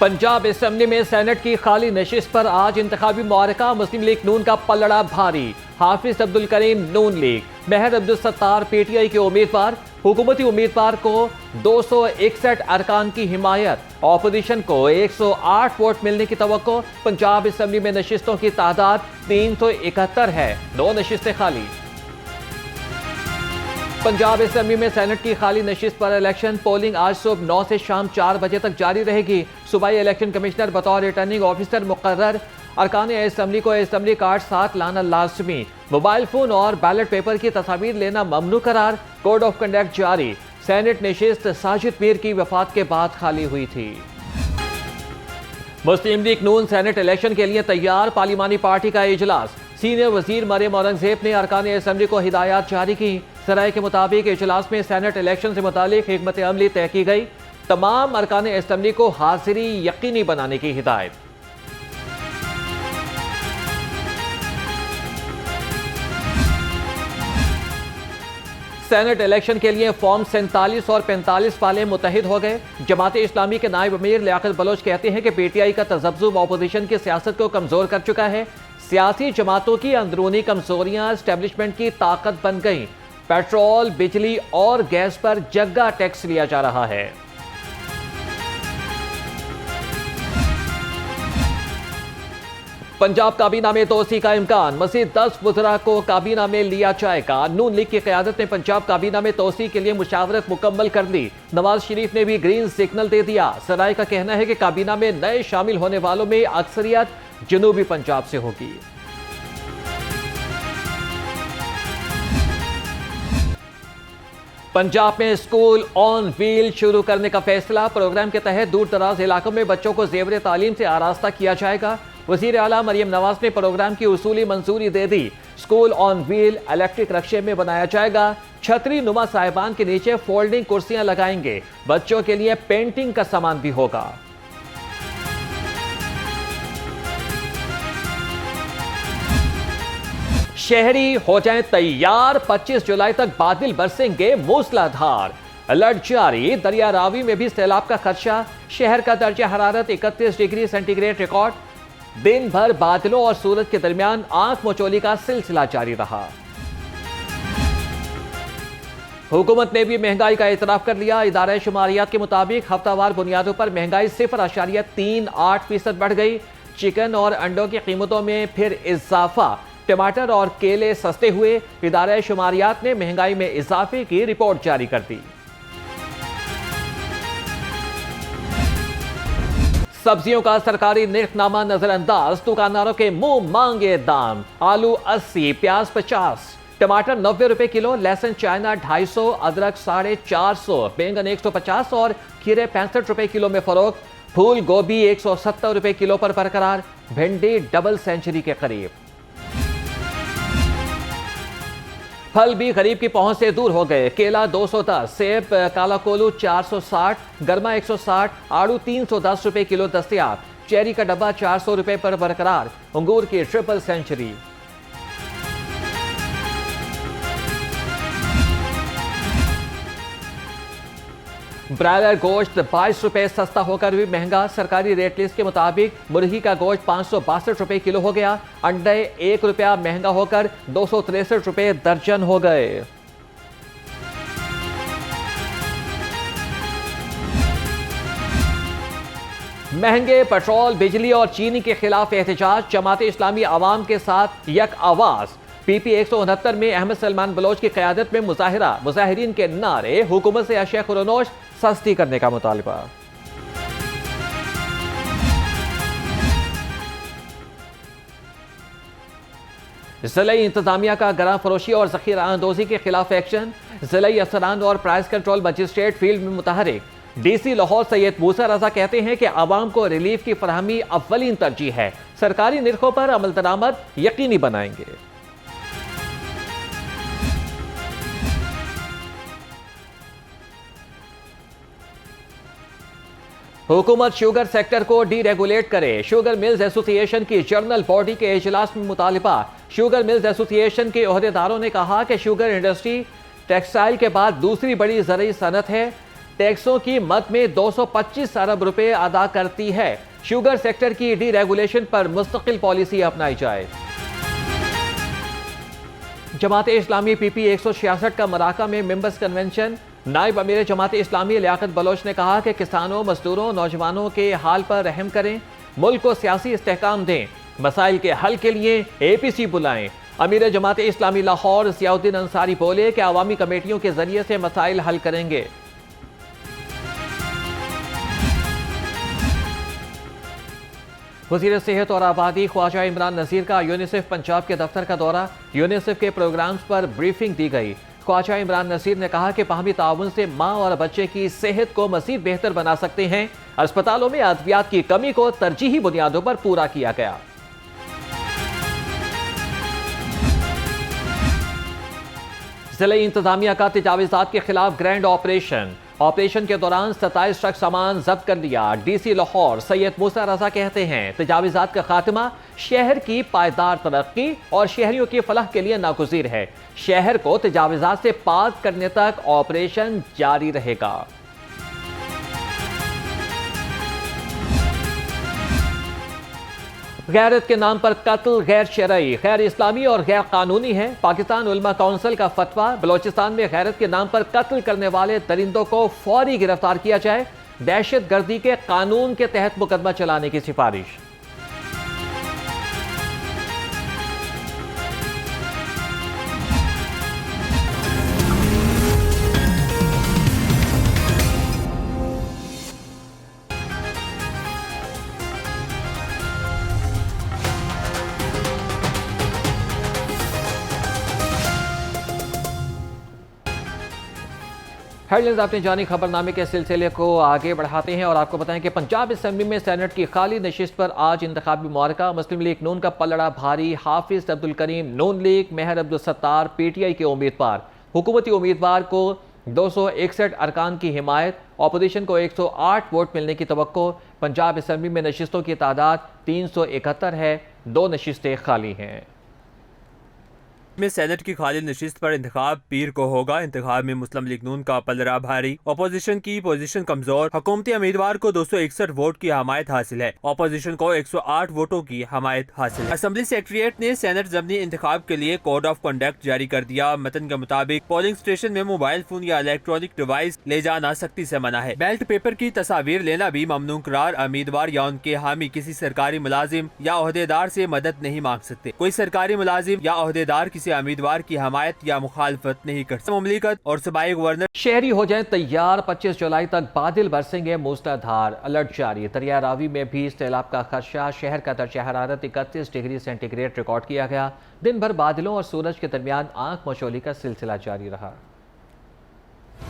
Punjab assembly में senate की खाली नशिस्त पर आज इंतखाबी मुआरका। मुस्लिम लीग नून का पलड़ा भारी। हाफिज अब्दुल करीम नून लीग, महर अब्दुल सत्तार पीटीआई के उम्मीदवार। हुकूमती उम्मीदवार को 261 अरकान की हिमायत। ऑपोजिशन को 108 वोट मिलने की तवक्को। पंजाब असेंबली में नशिस्तों की तादाद 371 है, 2 नशिस्तें खाली। पंजाब असेंबली में सेनेट की खाली नशिस्त पर इलेक्शन पोलिंग आज सुबह 9 से शाम 4 बजे तक जारी रहेगी। सूबाई इलेक्शन कमिश्नर बतौर रिटर्निंग ऑफिसर मुकर्रर। अरकान असेंबली को असेंबली कार्ड साथ लाना लाजमी। मोबाइल फोन और बैलेट पेपर की तस्वीर लेना ममनू करार। कोड ऑफ कंडक्ट जारी। सेनेट नशिस्त साजिद मीर की वफात के बाद खाली हुई थी। मुस्लिम लीग नून सेनेट इलेक्शन के लिए तैयार। पार्लिमानी पार्टी का इजलास। सीनियर वजीर मरियम औरंगजेब ने अरकान असेंबली को हिदायत जारी की। सराय के मुताबिक इजलास में सेनेट इलेक्शन से मुतालिक हिकमत अमली तय की गई। तमाम अरकान असेंबली को हाजिरी यकीनी बनाने की हिदायत। सेनेट इलेक्शन के लिए फॉर्म 47 और 45 वाले मुतहिद हो गए। जमात इस्लामी के नायब अमीर लियाकत बलोच कहते हैं कि पीटीआई का तजब्जुब ऑपोजिशन की सियासत को कमजोर कर चुका है। सियासी जमातों की अंदरूनी कमजोरियां एस्टेब्लिशमेंट की ताकत बन गई। पेट्रोल, बिजली और गैस पर जग्गा टैक्स लिया जा रहा है। पंजाब काबीना में तोसी का इम्कान। मजीद 10 वज़रा को काबीना में लिया जाएगा। नून लीग की क़यादत ने पंजाब काबीना में तोसी के लिए मुशावरत मुकम्मल कर ली। नवाज शरीफ ने भी ग्रीन सिग्नल दे दिया। सराय का कहना है कि काबीना में नए शामिल होने वालों में अक्सरियत जनूबी पंजाब से होगी। पंजाब में स्कूल ऑन व्हील शुरू करने का फैसला। प्रोग्राम के तहत दूर दराज इलाकों में बच्चों को ज़ेवर तालीम से आरास्ता किया जाएगा। वज़ीर आला मरियम नवाज ने प्रोग्राम की उसूली मंजूरी दे दी। स्कूल ऑन व्हील इलेक्ट्रिक रक्शे में बनाया जाएगा। छतरी नुमा साहिबान के नीचे फोल्डिंग कुर्सियां लगाएंगे। बच्चों के लिए पेंटिंग का सामान भी होगा। शहरी हो जाएं तैयार। 25 जुलाई तक बादल बरसेंगे मूसलाधार। अलर्ट जारी। दरिया रावी में भी सैलाब का खदशा। शहर का दर्जा हरारत 31 डिग्री सेंटीग्रेड रिकॉर्ड। दिन भर बादलों और सूरज के दरमियान आंख मचोली का सिलसिला जारी रहा। हुकूमत ने भी महंगाई का एतराफ कर लिया। इदारा शुमारियात के मुताबिक हफ्तावार बुनियादों पर महंगाई 0.38% बढ़ गई। चिकन और अंडों की कीमतों में फिर इजाफा। टमाटर और केले सस्ते हुए। इदारा शुमारियात ने महंगाई में इजाफे की रिपोर्ट जारी कर दी। सब्जियों का सरकारी निर्खनामा नजरअंदाज। दुकानदारों के मुंह मांगे दाम। आलू 80, प्याज 50, टमाटर 90 रुपए किलो, लहसुन चाइना 250, अदरक 450, बैंगन 150 और खीरे 65 रुपए किलो में फरोख्त। फूल गोभी 170 रुपए किलो पर बरकरार। भिंडी डबल सेंचुरी के करीब। फल भी गरीब की पहुंच से दूर हो गए। केला 210, सेब काला कोलू 460, गरमा 160, आड़ू 310 रुपए किलो दस्तयाब। चेरी का डब्बा 400 रुपए पर बरकरार। अंगूर की ट्रिपल सेंचुरी। ब्रायलर गोश्त 22 रुपए सस्ता होकर भी महंगा। सरकारी रेट लिस्ट के मुताबिक मुर्गी का गोश्त 562 रुपए किलो हो गया। अंडे 1 रुपया महंगा होकर 263 रुपए दर्जन हो गए। महंगे पेट्रोल, बिजली और चीनी के खिलाफ एहतजाज। जमात इस्लामी अवाम के साथ यक आवाज। पीपी 169 में अहमद सलमान बलोच की क़यादत में मुजाहिरा। मुजाहिरीन के नारे। हुकूमत से अशिया खुरनोश सस्ती करने का मुतालबा। ज़िले इंतजामिया का गरा फरोशी और ज़ख़ीरा अंदोज़ी के खिलाफ एक्शन। ज़िले अफसरान और प्राइस कंट्रोल मजिस्ट्रेट फील्ड में मुतहरिक। डीसी लाहौर सैयद मूसा रजा कहते हैं कि आवाम को रिलीफ की फरहमी अव्वलीन तरजीह है। सरकारी निर्खों पर अमल दरामद यकीनी बनाएंगे। हुकूमत शुगर सेक्टर को डीरेगुलेट करे। शुगर मिल्स एसोसिएशन की जर्नल बॉडी के इजलास में मुतालिबा। शुगर मिल्स एसोसिएशन के ओहदेदारों ने कहा कि शुगर इंडस्ट्री टेक्सटाइल के बाद दूसरी बड़ी ज़रूरी सनत है। टैक्सों की मद में 225 अरब रुपए अदा करती है। शुगर सेक्टर की डीरेगुलेशन पर मुस्तकिल पॉलिसी अपनाई जाए। जमात इस्लामी PP 166 का मराका में मेंबर्स कन्वेंशन। नायब अमीर जमात इस्लामी लियाकत बलोच ने कहा कि किसानों, मजदूरों, नौजवानों के हाल पर रहम करें, मुल्क को सियासी इस्तेहकाम दें, मसाइल के हल के लिए APC बुलाएं। अमीर जमात इस्लामी लाहौर ज़ियाउद्दीन अंसारी बोले कि अवामी कमेटियों के जरिए से मसाइल हल करेंगे। वज़ीर सेहत और आबादी ख्वाजा इमरान नज़ीर का यूनिसेफ पंजाब के दफ्तर का दौरा। यूनिसेफ के प्रोग्राम्स पर ब्रीफिंग दी गई। ख्वाजा इमरान नज़ीर ने कहा कि बाहमी ताउन से माँ और बच्चे की सेहत को मज़ीद बेहतर बना सकते हैं। अस्पतालों में अद्वियात की कमी को तरजीही बुनियादों पर पूरा किया गया। जिला इंतजामिया का तजावीज़ात के खिलाफ ग्रैंड ऑपरेशन के दौरान 27 ट्रक सामान जब्त कर लिया। DC लाहौर सैयद मूसा रजा कहते हैं तजावीज़ात का खात्मा शहर की पायदार तरक्की और शहरियों की फलाह के लिए नागुज़ीर है। शहर को तजावीज़ात से पाक करने तक ऑपरेशन जारी रहेगा। गैरत के नाम पर कत्ल गैर शरई, गैर इस्लामी और गैर कानूनी है। पाकिस्तान उलमा काउंसिल का फतवा। बलोचिस्तान में गैरत के नाम पर कत्ल करने वाले दरिंदों को फौरी गिरफ्तार किया जाए। दहशत गर्दी के कानून के तहत मुकदमा चलाने की सिफारिश। हेडलाइंस आपने जानी। खबरनामे के सिलसिले को आगे बढ़ाते हैं और आपको बताएं कि पंजाब असेंबली में सेनेट की खाली नशिस्त पर आज इंतखाबी मुआरका। मुस्लिम लीग नून का पलड़ा भारी। हाफिज अब्दुल करीम नून लीग, महर अब्दुल सत्तार PTI के उम्मीदवार। हुकूमती उम्मीदवार को 261 अरकान की हिमायत। अपोजिशन को 108 वोट मिलने की तवक्को। पंजाब असेंबली में नशिस्तों की तादाद 371 है। 2 नशिस्तें खाली हैं। में सेनेट की खाली नशिस्त पर इंतखाब पीर को होगा। इंतखाब में मुस्लिम लीग नून का पलड़ा भारी। अपोजिशन की पोजीशन कमजोर। हुकूमती उम्मीदवार को 261 वोट की हमायत हासिल है। अपोजिशन को 108 वोटों की हमायत हासिल है। असेंबली सेक्रेटरीट ने सेनेट ज़मीनी इंतखाब के लिए कोड ऑफ कंडक्ट जारी कर दिया। मतन के मुताबिक पोलिंग स्टेशन में मोबाइल फोन या इलेक्ट्रॉनिक डिवाइस ले जाना सख्ती से मना है। बैलेट पेपर की तस्वीर लेना भी ममनू करार। उम्मीदवार या उनके हामी किसी सरकारी मुलाजिम या ओहदेदार से मदद नहीं मांग सकते। कोई सरकारी मुलाजिम या ओहदेदार किसी उम्मीदवार की हमायत या मुखालफत नहीं कर सकते। मुमलिकत और सूबाई गवर्नर शहरी हो जाएं तैयार। 25 जुलाई तक बादल बरसेंगे मूसलाधार। अलर्ट जारी। दरिया रावी में भी सैलाब का खदशा। शहर का दर्जा हरारत 31 डिग्री सेंटीग्रेड रिकॉर्ड किया गया। दिन भर बादलों और सूरज के दरमियान आंख मचोली का सिलसिला जारी रहा।